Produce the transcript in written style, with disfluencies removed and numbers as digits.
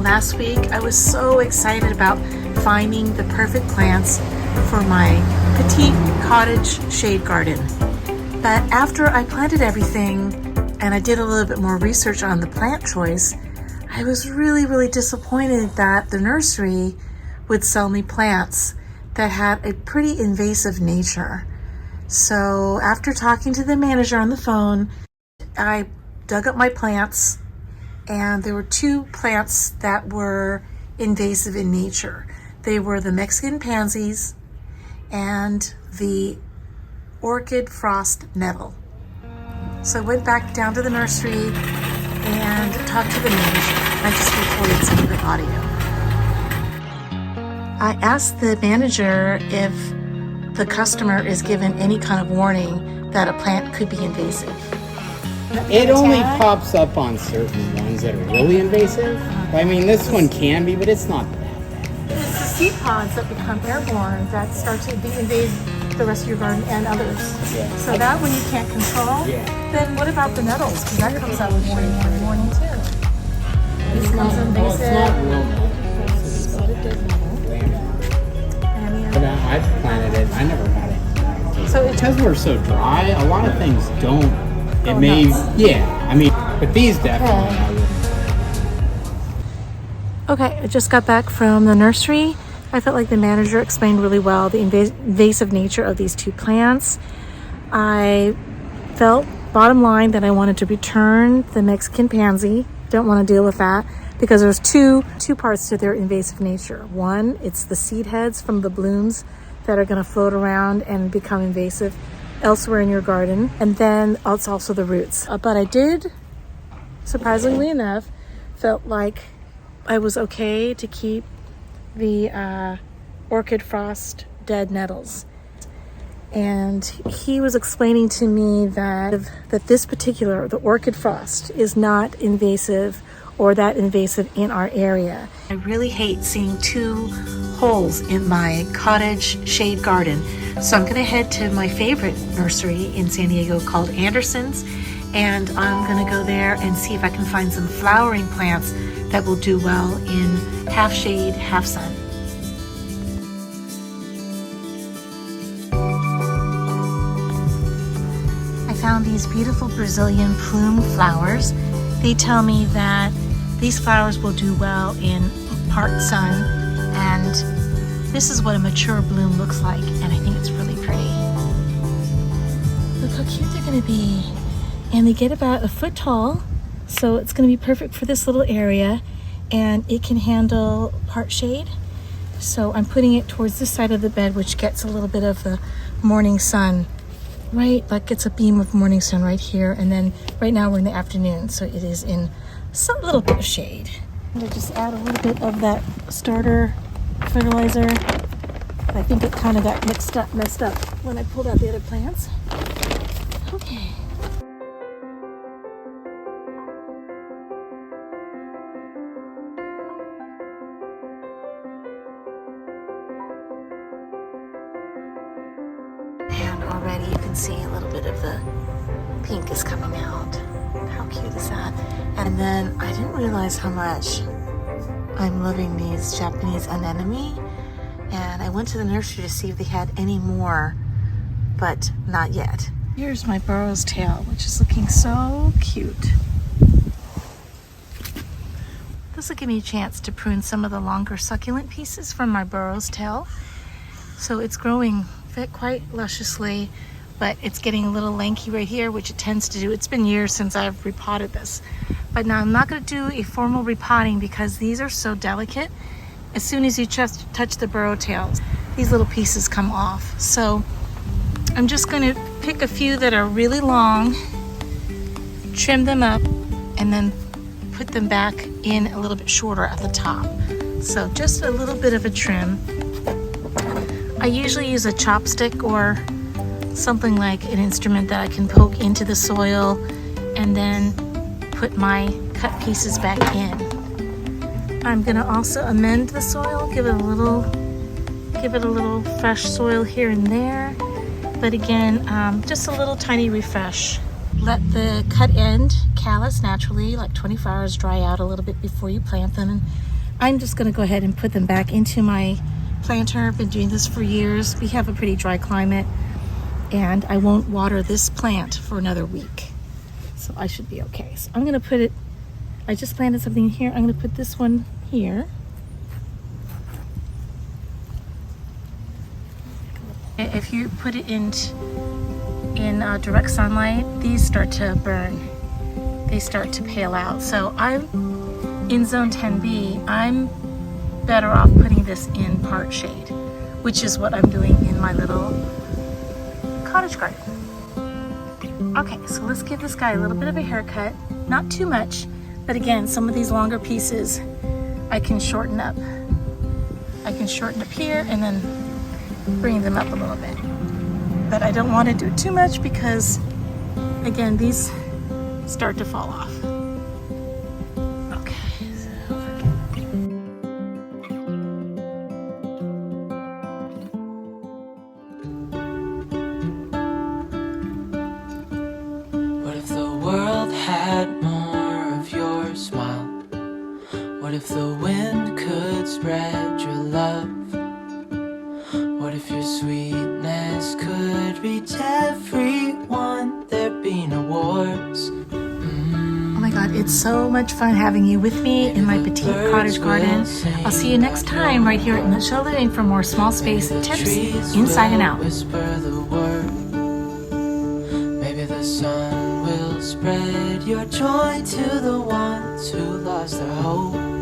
last week, I was so excited about finding the perfect plants for my petite cottage shade garden. But after I planted everything and I did a little bit more research on the plant choice, I was really disappointed that the nursery would sell me plants that had a pretty invasive nature. So after talking to the manager on the phone, I dug up my plants, and there were two plants that were invasive in nature. They were the Mexican pansies and the orchid frost nettle. So I went back down to the nursery and talked to the manager. I just recorded some of the audio. I asked the manager if the customer is given any kind of warning that a plant could be invasive. It only pops up on certain ones that are really invasive. I mean, this one can be, but it's not that bad. It's the seed pods that become airborne that start to invade the rest of your garden and others. Yeah. So that one you can't control. Yeah. Then what about the nettles? Because that comes out with warning too. This smells invasive. Well, it's not real nettle. But I've planted it. I never had it. So Because we're so dry, a lot of things don't. It may, yeah. I mean, but these definitely. I wouldn't. Okay, I just got back from the nursery. I felt like the manager explained really well the invasive nature of these two plants. I felt, bottom line, that I wanted to return the Mexican pansy. Don't want to deal with that because there's two parts to their invasive nature. One, it's the seed heads from the blooms that are going to float around and become invasive elsewhere in your garden. And then it's also the roots. But I did, surprisingly enough, felt like I was okay to keep the orchid frost dead nettles. And he was explaining to me that this particular, the orchid frost, is not invasive or that invasive in our area. I really hate seeing two holes in my cottage shade garden. So I'm gonna head to my favorite nursery in San Diego called Anderson's, and I'm gonna go there and see if I can find some flowering plants that will do well in half shade, half sun. I found these beautiful Brazilian plume flowers. They tell me that these flowers will do well in part sun, and this is what a mature bloom looks like, and I think it's really pretty. Look how cute they're gonna be. And they get about a foot tall, so it's gonna be perfect for this little area, and it can handle part shade. So I'm putting it towards this side of the bed, which gets a little bit of the morning sun, right? Like it's a beam of morning sun right here, and then right now we're in the afternoon, so it is in some little bit of shade. I'm gonna just add a little bit of that starter fertilizer. I think it kind of got messed up when I pulled out the other plants. Okay. And already you can see a little bit of the pink is coming out. How cute is that? And then I didn't realize how much I'm loving these Japanese anemone, and I went to the nursery to see if they had any more, but not yet. Here's my burro's tail, which is looking so cute. This will give me a chance to prune some of the longer succulent pieces from my burro's tail. So it's growing quite lusciously, but it's getting a little lanky right here, which it tends to do. It's been years since I've repotted this. But now I'm not gonna do a formal repotting because these are so delicate. As soon as you just touch the burrow tails, these little pieces come off. So I'm just gonna pick a few that are really long, trim them up, and then put them back in a little bit shorter at the top. So just a little bit of a trim. I usually use a chopstick or something like an instrument that I can poke into the soil and then put my cut pieces back in. I'm gonna also amend the soil, give it a little fresh soil here and there. But again, just a little tiny refresh. Let the cut end callus naturally, like 24 hours, dry out a little bit before you plant them. And I'm just going to go ahead and put them back into my planter. I've been doing this for years. We have a pretty dry climate, and I won't water this plant for another week. So I should be okay. So I'm going to put it, I just planted something here. I'm going to put this one here. If you put it in direct sunlight, these start to burn. They start to pale out. So I'm in zone 10B. I'm better off putting this in part shade, which is what I'm doing in my little cottage garden. Okay, so let's give this guy a little bit of a haircut. Not too much, but again, some of these longer pieces I can shorten up. I can shorten up here and then bring them up a little bit. But I don't want to do too much because, again, these start to fall off. Okay, so. What if the world had more of your smile? What if the wind could spread your love? What if your sweetness could reach everyone? There'd be no wars. Oh my God, it's so much fun having you with me in my petite cottage garden. I'll see you next time right here at Nutshell Living for more small space tips inside and out. Whisper the word. Maybe the sun will spread your joy to the ones who lost their hope.